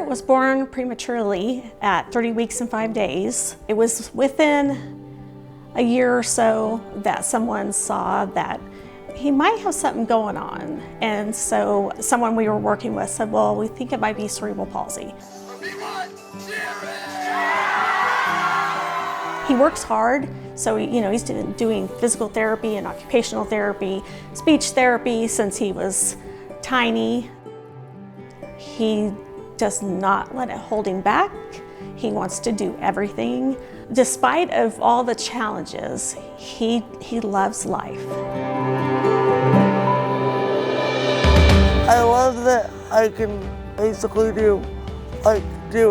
Jarrett was born prematurely at 30 weeks and 5 days. It was within a year or so that someone saw that he might have something going on. And so someone we were working with said, well, we think it might be cerebral palsy. He works hard, so he's doing physical therapy and occupational therapy, speech therapy since he was tiny. He does not let it hold him back. He wants to do everything. Despite of all the challenges, he loves life. I love that I can basically do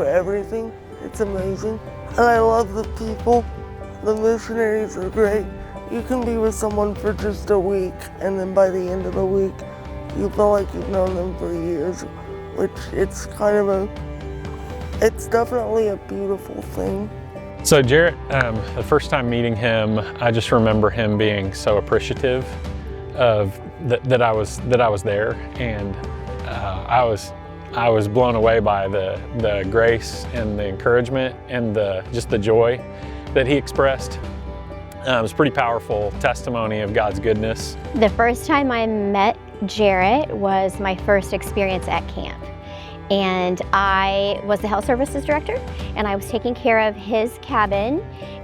everything. It's amazing. And I love the people. The missionaries are great. You can be with someone for just a week, and then by the end of the week, you feel like you've known them for years, which it's definitely a beautiful thing. So Jarrett, the first time meeting him, I just remember him being so appreciative of that I was there, and I was blown away by the grace and the encouragement and just the joy that he expressed. It was a pretty powerful testimony of God's goodness. The first time I met Jarrett was my first experience at camp. And I was the health services director, and I was taking care of his cabin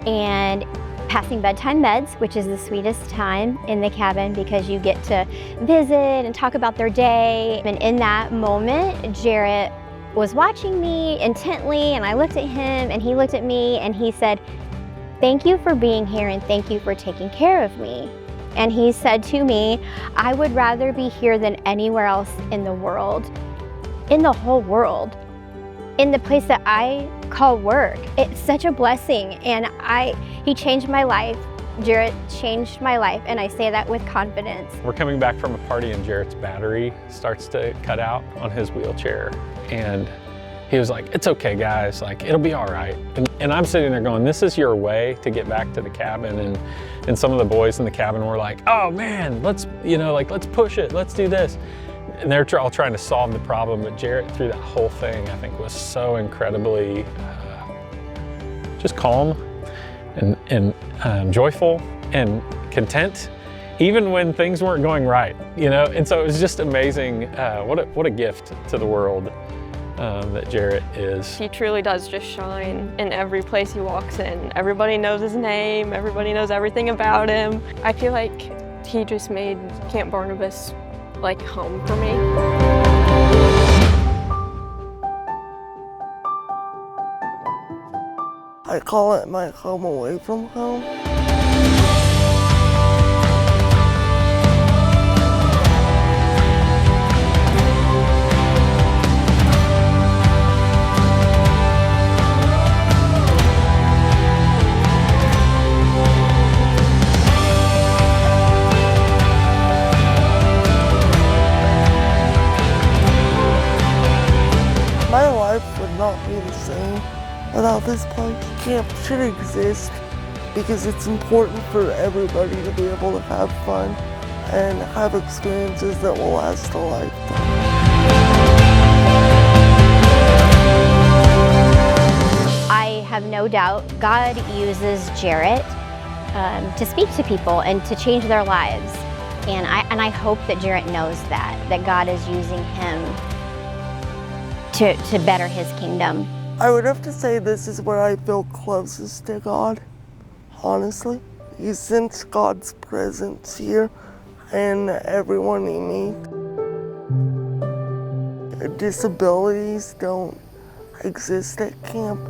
and passing bedtime meds, which is the sweetest time in the cabin because you get to visit and talk about their day. And in that moment, Jarrett was watching me intently, and I looked at him and he looked at me and he said, "Thank you for being here and thank you for taking care of me." And he said to me, "I would rather be here than anywhere else in the world, in the whole world, in the place that I call work." It's such a blessing, and he changed my life. Jarrett changed my life, and I say that with confidence. We're coming back from a party and Jarrett's battery starts to cut out on his wheelchair, and he was like, "It's okay, guys, like it'll be all right." And I'm sitting there going, this is your way to get back to the cabin. And some of the boys in the cabin were like, "Oh man, let's push it, let's do this." And they're all trying to solve the problem, but Jarrett, through that whole thing, I think was so incredibly just calm and joyful and content, even when things weren't going right, And so it was just amazing. What a gift to the world that Jarrett is. He truly does just shine in every place he walks in. Everybody knows his name. Everybody knows everything about him. I feel like he just made Camp Barnabas like home for me. I call it my home away from home. My life would not be the same without this place. Camp should exist because it's important for everybody to be able to have fun and have experiences that will last a lifetime. I have no doubt God uses Jarrett to speak to people and to change their lives. And I hope that Jarrett knows that God is using him to better his kingdom. I would have to say this is where I feel closest to God, honestly. You sense God's presence here and everyone you meet. Disabilities don't exist at camp.